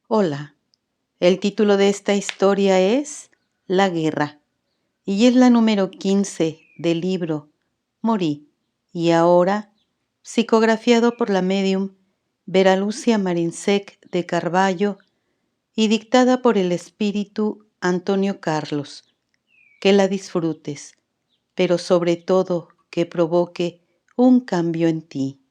Hola, el título de esta historia es La guerra y es la número 15 del libro Morí y ahora, psicografiado por la medium Vera Lucia Marinsec de Carballo y dictada por el espíritu Antonio Carlos. Que la disfrutes, pero sobre todo que provoque un cambio en ti.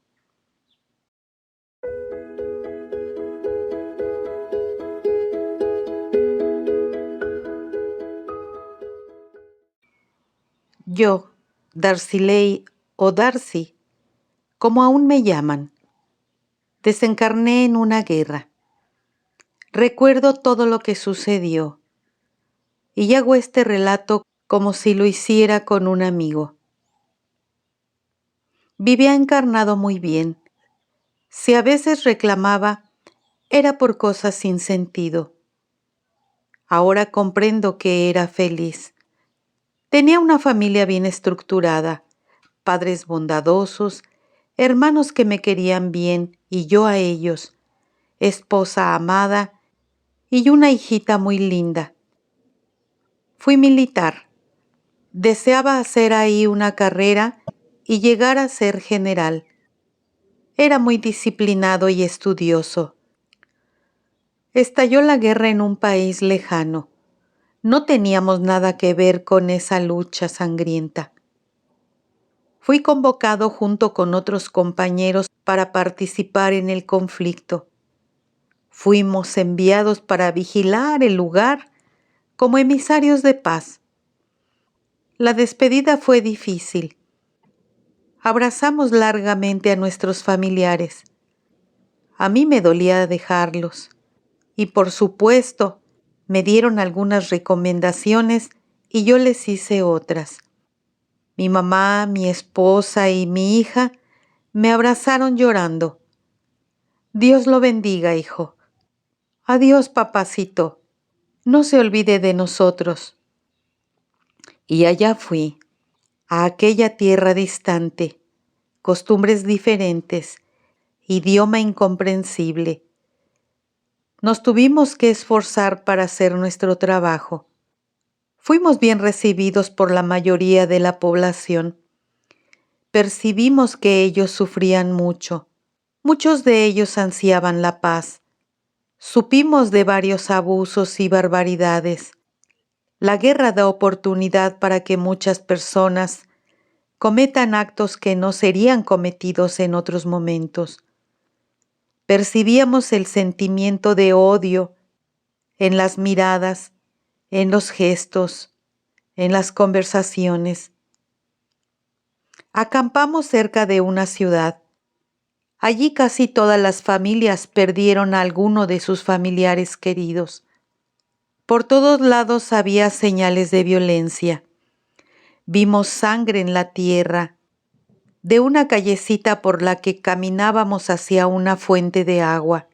Yo, Darcilei o Darcy, como aún me llaman, desencarné en una guerra. Recuerdo todo lo que sucedió y hago este relato como si lo hiciera con un amigo. Vivía encarnado muy bien. Si a veces reclamaba, era por cosas sin sentido. Ahora comprendo que era feliz. Tenía una familia bien estructurada, padres bondadosos, hermanos que me querían bien y yo a ellos, esposa amada y una hijita muy linda. Fui militar. Deseaba hacer ahí una carrera y llegar a ser general. Era muy disciplinado y estudioso. Estalló la guerra en un país lejano. No teníamos nada que ver con esa lucha sangrienta. Fui convocado junto con otros compañeros para participar en el conflicto. Fuimos enviados para vigilar el lugar como emisarios de paz. La despedida fue difícil. Abrazamos largamente a nuestros familiares. A mí me dolía dejarlos. Y por supuesto, me dieron algunas recomendaciones y yo les hice otras. Mi mamá, mi esposa y mi hija me abrazaron llorando. Dios lo bendiga, hijo. Adiós, papacito. No se olvide de nosotros. Y allá fui, a aquella tierra distante, costumbres diferentes, idioma incomprensible. Nos tuvimos que esforzar para hacer nuestro trabajo. Fuimos bien recibidos por la mayoría de la población. Percibimos que ellos sufrían mucho. Muchos de ellos ansiaban la paz. Supimos de varios abusos y barbaridades. La guerra da oportunidad para que muchas personas cometan actos que no serían cometidos en otros momentos. Percibíamos el sentimiento de odio en las miradas, en los gestos, en las conversaciones. Acampamos cerca de una ciudad. Allí casi todas las familias perdieron a alguno de sus familiares queridos. Por todos lados había señales de violencia. Vimos sangre en la tierra. De una callecita por la que caminábamos hacia una fuente de agua.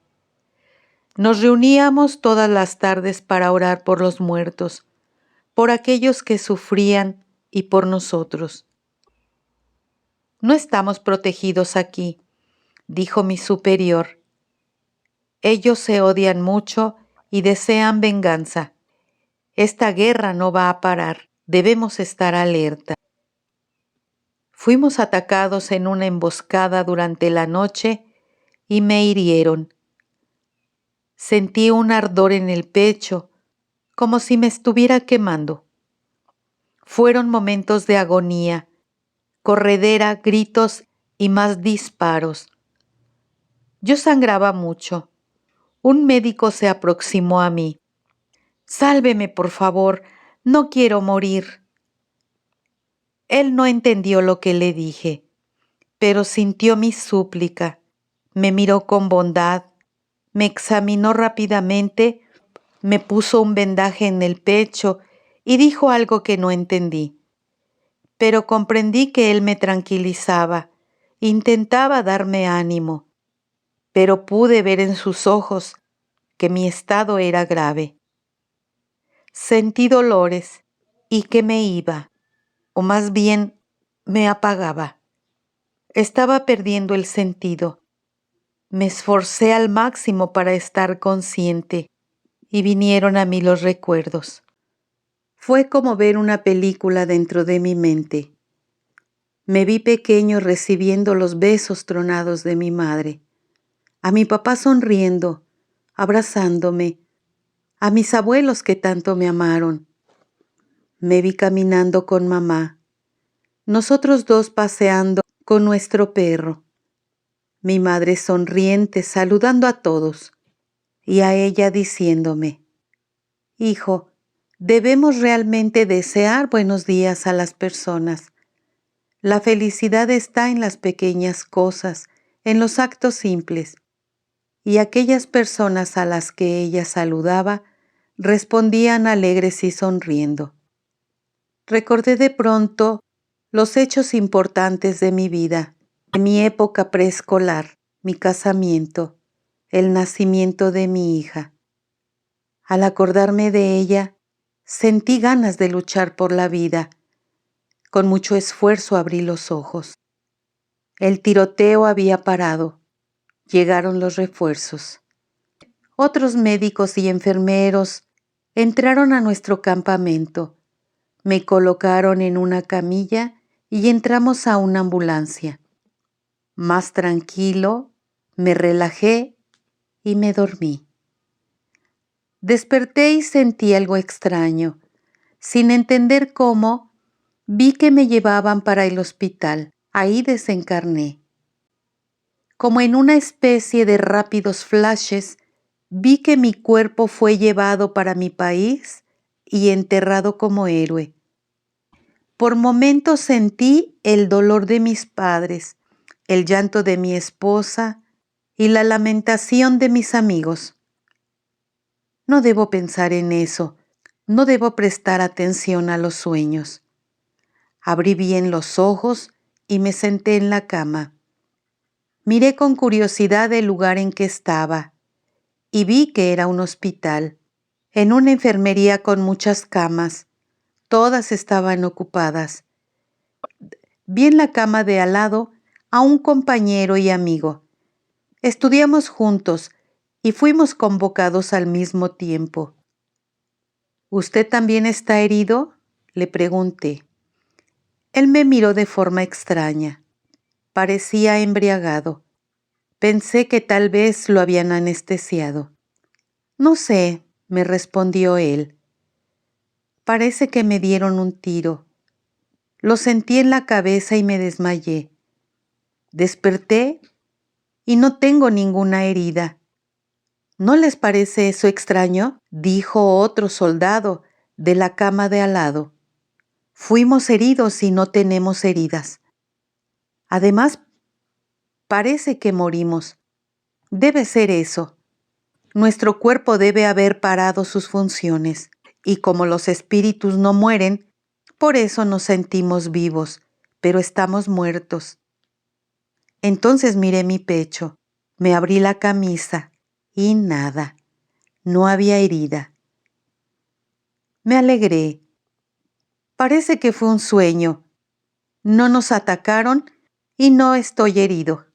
Nos reuníamos todas las tardes para orar por los muertos, por aquellos que sufrían y por nosotros. No estamos protegidos aquí, dijo mi superior. Ellos se odian mucho y desean venganza. Esta guerra no va a parar, debemos estar alerta. Fuimos atacados en una emboscada durante la noche y me hirieron. Sentí un ardor en el pecho, como si me estuviera quemando. Fueron momentos de agonía, corredera, gritos y más disparos. Yo sangraba mucho. Un médico se aproximó a mí. «Sálveme, por favor, no quiero morir». Él no entendió lo que le dije, pero sintió mi súplica. Me miró con bondad, me examinó rápidamente, me puso un vendaje en el pecho y dijo algo que no entendí. Pero comprendí que él me tranquilizaba, intentaba darme ánimo, pero pude ver en sus ojos que mi estado era grave. Sentí dolores y que me iba, o más bien me apagaba. Estaba perdiendo el sentido. Me esforcé al máximo para estar consciente y vinieron a mí los recuerdos. Fue como ver una película dentro de mi mente. Me vi pequeño recibiendo los besos tronados de mi madre, a mi papá sonriendo, abrazándome, a mis abuelos que tanto me amaron. Me vi caminando con mamá, nosotros dos paseando con nuestro perro, mi madre sonriente saludando a todos y a ella diciéndome: hijo, debemos realmente desear buenos días a las personas. La felicidad está en las pequeñas cosas, en los actos simples. Y aquellas personas a las que ella saludaba respondían alegres y sonriendo. Recordé de pronto los hechos importantes de mi vida, de mi época preescolar, mi casamiento, el nacimiento de mi hija. Al acordarme de ella, sentí ganas de luchar por la vida. Con mucho esfuerzo abrí los ojos. El tiroteo había parado. Llegaron los refuerzos. Otros médicos y enfermeros entraron a nuestro campamento. Me colocaron en una camilla y entramos a una ambulancia. Más tranquilo, me relajé y me dormí. Desperté y sentí algo extraño. Sin entender cómo, vi que me llevaban para el hospital. Ahí desencarné. Como en una especie de rápidos flashes, vi que mi cuerpo fue llevado para mi país y enterrado como héroe. Por momentos sentí el dolor de mis padres, el llanto de mi esposa y la lamentación de mis amigos. No debo pensar en eso, no debo prestar atención a los sueños. Abrí bien los ojos y me senté en la cama. Miré con curiosidad el lugar en que estaba y vi que era un hospital, en una enfermería con muchas camas. Todas estaban ocupadas. Vi en la cama de al lado a un compañero y amigo. Estudiamos juntos y fuimos convocados al mismo tiempo. ¿Usted también está herido?, le pregunté. Él me miró de forma extraña. Parecía embriagado. Pensé que tal vez lo habían anestesiado. No sé, me respondió él. Parece que me dieron un tiro. Lo sentí en la cabeza y me desmayé. Desperté y no tengo ninguna herida. ¿No les parece eso extraño?, dijo otro soldado de la cama de al lado. Fuimos heridos y no tenemos heridas. Además, parece que morimos. Debe ser eso. Nuestro cuerpo debe haber parado sus funciones, y como los espíritus no mueren, por eso nos sentimos vivos, pero estamos muertos. Entonces miré mi pecho, me abrí la camisa y nada, no había herida. Me alegré. Parece que fue un sueño. No nos atacaron y no estoy herido.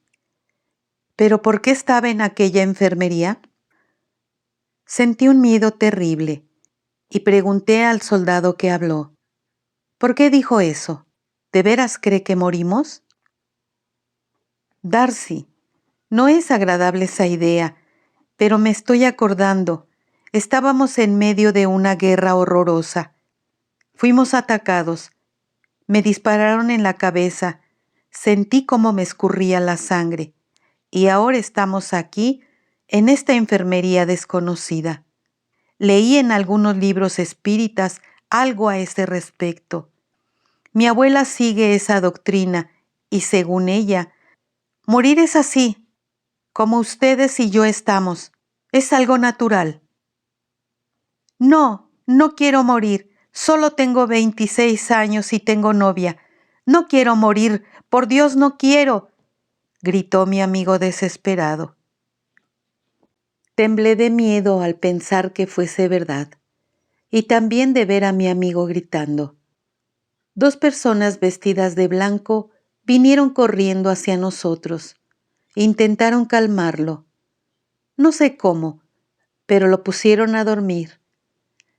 ¿Pero por qué estaba en aquella enfermería? Sentí un miedo terrible y pregunté al soldado que habló: ¿por qué dijo eso? ¿De veras cree que morimos? Darcy, no es agradable esa idea, pero me estoy acordando. Estábamos en medio de una guerra horrorosa. Fuimos atacados. Me dispararon en la cabeza. Sentí cómo me escurría la sangre. Y ahora estamos aquí, en esta enfermería desconocida. Leí en algunos libros espíritas algo a ese respecto. Mi abuela sigue esa doctrina y, según ella, morir es así, como ustedes y yo estamos. Es algo natural. No, no quiero morir. Solo tengo 26 años y tengo novia. No quiero morir. Por Dios, no quiero, gritó mi amigo desesperado. Temblé de miedo al pensar que fuese verdad, y también de ver a mi amigo gritando. Dos personas vestidas de blanco vinieron corriendo hacia nosotros. Intentaron calmarlo. No sé cómo, pero lo pusieron a dormir.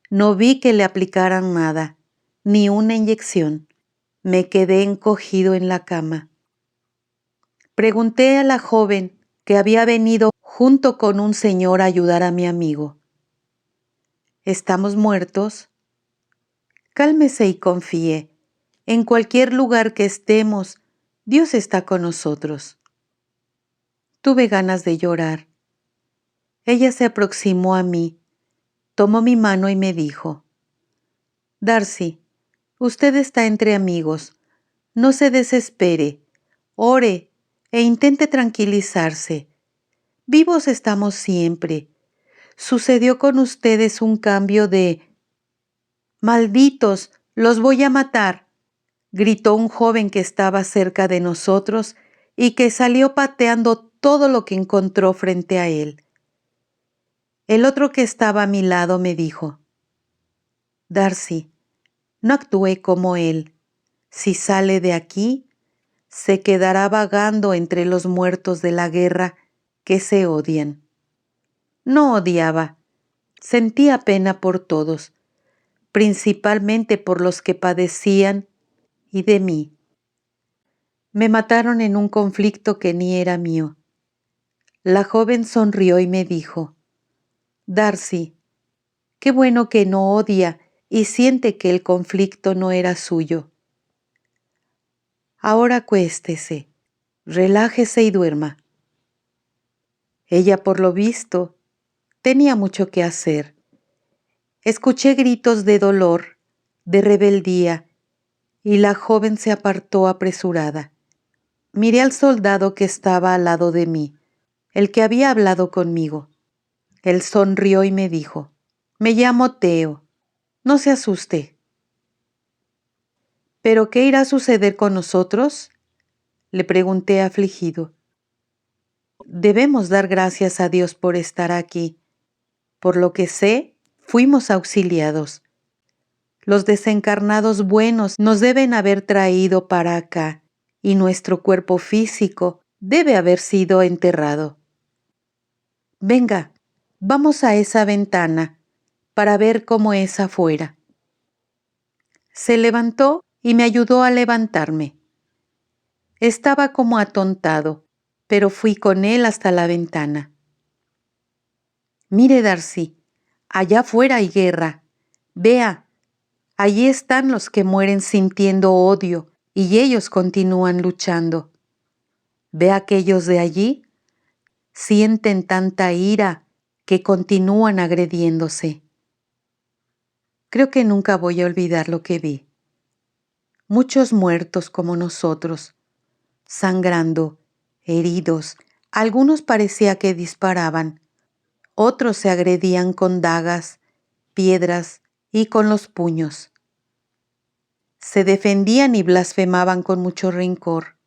No vi que le aplicaran nada, ni una inyección. Me quedé encogido en la cama. Pregunté a la joven que había venido junto con un señor a ayudar a mi amigo. ¿Estamos muertos? Cálmese y confíe. En cualquier lugar que estemos, Dios está con nosotros. Tuve ganas de llorar. Ella se aproximó a mí, tomó mi mano y me dijo: Darcy, usted está entre amigos. No se desespere, ore e intente tranquilizarse. Vivos estamos siempre. Sucedió con ustedes un cambio de... ¡Malditos! ¡Los voy a matar!, gritó un joven que estaba cerca de nosotros y que salió pateando todo lo que encontró frente a él. El otro que estaba a mi lado me dijo: Darcy, no actúe como él. Si sale de aquí, se quedará vagando entre los muertos de la guerra que se odian. No odiaba, sentía pena por todos, principalmente por los que padecían y de mí. Me mataron en un conflicto que ni era mío. La joven sonrió y me dijo: Darcy, qué bueno que no odia y siente que el conflicto no era suyo. Ahora acuéstese, relájese y duerma. Ella, por lo visto, tenía mucho que hacer. Escuché gritos de dolor, de rebeldía, y la joven se apartó apresurada. Miré al soldado que estaba al lado de mí, el que había hablado conmigo. Él sonrió y me dijo: Me llamo Theo, no se asuste. ¿Pero qué irá a suceder con nosotros?, le pregunté afligido. Debemos dar gracias a Dios por estar aquí. Por lo que sé, fuimos auxiliados. Los desencarnados buenos nos deben haber traído para acá, y nuestro cuerpo físico debe haber sido enterrado. Venga, vamos a esa ventana para ver cómo es afuera. Se levantó y me ayudó a levantarme. Estaba como atontado, pero fui con él hasta la ventana. Mire, Darcy, allá afuera hay guerra. Vea, allí están los que mueren sintiendo odio y ellos continúan luchando. Ve aquellos de allí, sienten tanta ira que continúan agrediéndose. Creo que nunca voy a olvidar lo que vi. Muchos muertos como nosotros, sangrando, heridos. Algunos parecía que disparaban, otros se agredían con dagas, piedras y con los puños. Se defendían y blasfemaban con mucho rencor.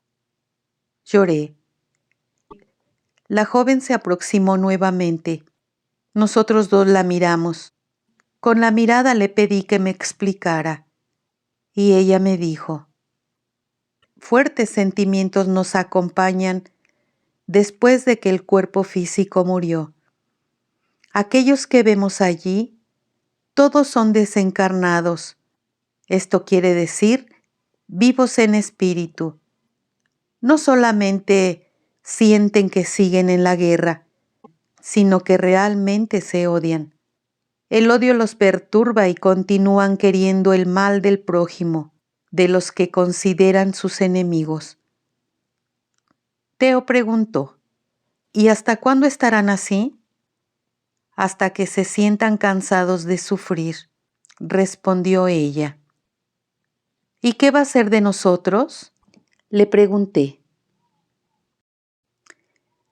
Lloré. La joven se aproximó nuevamente. Nosotros dos la miramos. Con la mirada le pedí que me explicara, y ella me dijo: fuertes sentimientos nos acompañan después de que el cuerpo físico murió. Aquellos que vemos allí, todos son desencarnados. Esto quiere decir vivos en espíritu. No solamente sienten que siguen en la guerra, sino que realmente se odian. El odio los perturba y continúan queriendo el mal del prójimo, de los que consideran sus enemigos. Theo preguntó: ¿y hasta cuándo estarán así? Hasta que se sientan cansados de sufrir, respondió ella. ¿Y qué va a ser de nosotros?, le pregunté.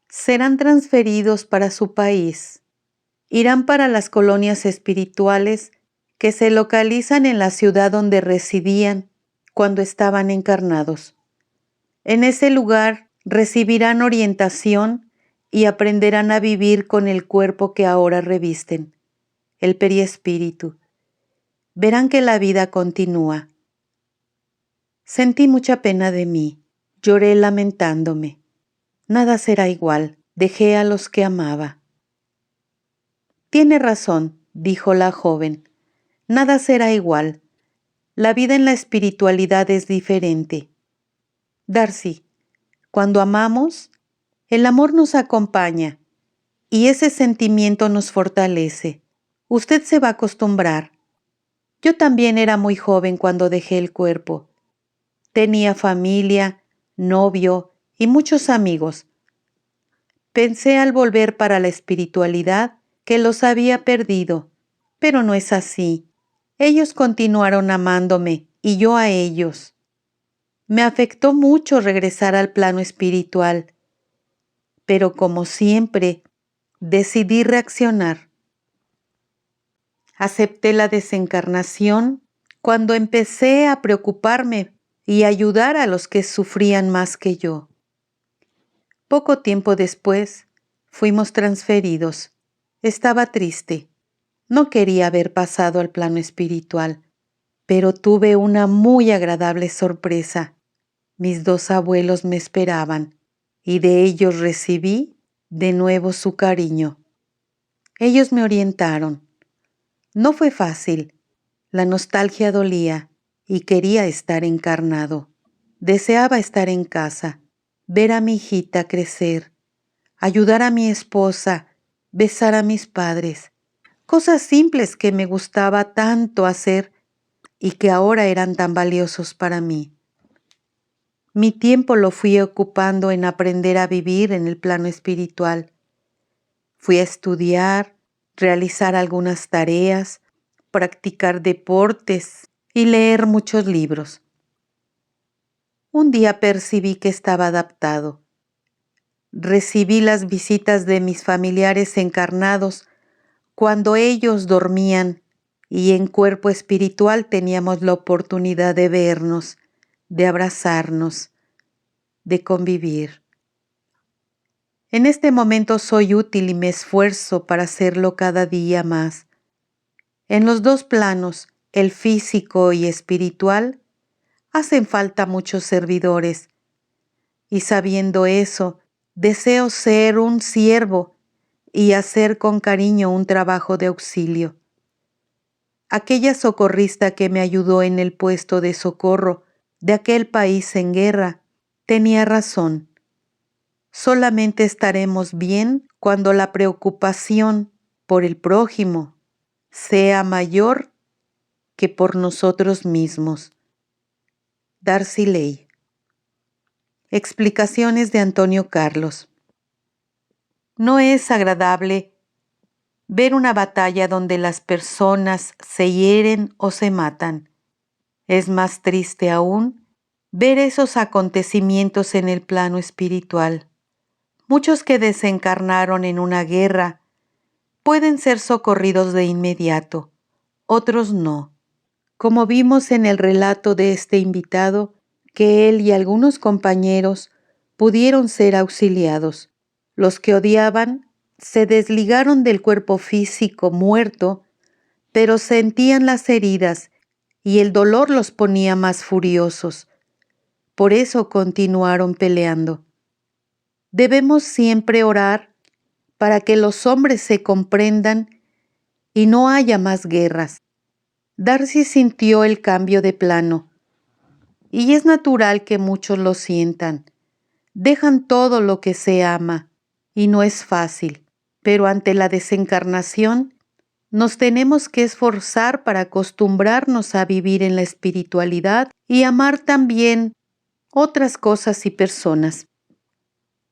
Serán transferidos para su país. Irán para las colonias espirituales que se localizan en la ciudad donde residían cuando estaban encarnados. En ese lugar recibirán orientación y aprenderán a vivir con el cuerpo que ahora revisten, el periespíritu. Verán que la vida continúa. Sentí mucha pena de mí, lloré lamentándome. Nada será igual. Dejé a los que amaba. Tiene razón, dijo la joven. Nada será igual. La vida en la espiritualidad es diferente. Darcy, cuando amamos, el amor nos acompaña y ese sentimiento nos fortalece. Usted se va a acostumbrar. Yo también era muy joven cuando dejé el cuerpo. Tenía familia, novio y muchos amigos. Pensé al volver para la espiritualidad que los había perdido, pero no es así. Ellos continuaron amándome y yo a ellos. Me afectó mucho regresar al plano espiritual, pero como siempre, decidí reaccionar. Acepté la desencarnación cuando empecé a preocuparme y ayudar a los que sufrían más que yo. Poco tiempo después, fuimos transferidos. Estaba triste. No quería haber pasado al plano espiritual, pero tuve una muy agradable sorpresa. Mis 2 abuelos me esperaban y de ellos recibí de nuevo su cariño. Ellos me orientaron. No fue fácil. La nostalgia dolía y quería estar encarnado. Deseaba estar en casa, ver a mi hijita crecer, ayudar a mi esposa, besar a mis padres. Cosas simples que me gustaba tanto hacer y que ahora eran tan valiosos para mí. Mi tiempo lo fui ocupando en aprender a vivir en el plano espiritual. Fui a estudiar, realizar algunas tareas, practicar deportes y leer muchos libros. Un día percibí que estaba adaptado. Recibí las visitas de mis familiares encarnados cuando ellos dormían y en cuerpo espiritual teníamos la oportunidad de vernos, de abrazarnos, de convivir. En este momento soy útil y me esfuerzo para hacerlo cada día más. En los 2 planos, el físico y espiritual, hacen falta muchos servidores. Y sabiendo eso, deseo ser un siervo y hacer con cariño un trabajo de auxilio. Aquella socorrista que me ayudó en el puesto de socorro de aquel país en guerra tenía razón. Solamente estaremos bien cuando la preocupación por el prójimo sea mayor que por nosotros mismos. Darcy Ley. Explicaciones de Antonio Carlos. No es agradable ver una batalla donde las personas se hieren o se matan. Es más triste aún ver esos acontecimientos en el plano espiritual. Muchos que desencarnaron en una guerra pueden ser socorridos de inmediato, otros no. Como vimos en el relato de este invitado, que él y algunos compañeros pudieron ser auxiliados. Los que odiaban se desligaron del cuerpo físico muerto, pero sentían las heridas y el dolor los ponía más furiosos. Por eso continuaron peleando. Debemos siempre orar para que los hombres se comprendan y no haya más guerras. Darcy sintió el cambio de plano, y es natural que muchos lo sientan. Dejan todo lo que se ama, y no es fácil, pero ante la desencarnación, nos tenemos que esforzar para acostumbrarnos a vivir en la espiritualidad y amar también otras cosas y personas.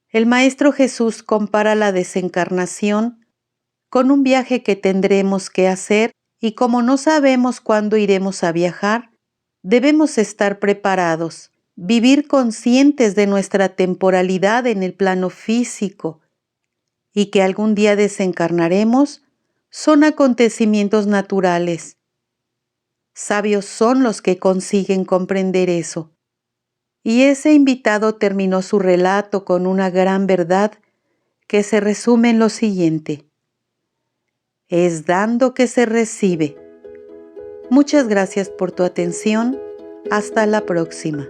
El Maestro Jesús compara la desencarnación con un viaje que tendremos que hacer y como no sabemos cuándo iremos a viajar, debemos estar preparados, vivir conscientes de nuestra temporalidad en el plano físico y que algún día desencarnaremos son acontecimientos naturales. Sabios son los que consiguen comprender eso. Y ese invitado terminó su relato con una gran verdad que se resume en lo siguiente: es dando que se recibe. Muchas gracias por tu atención. Hasta la próxima.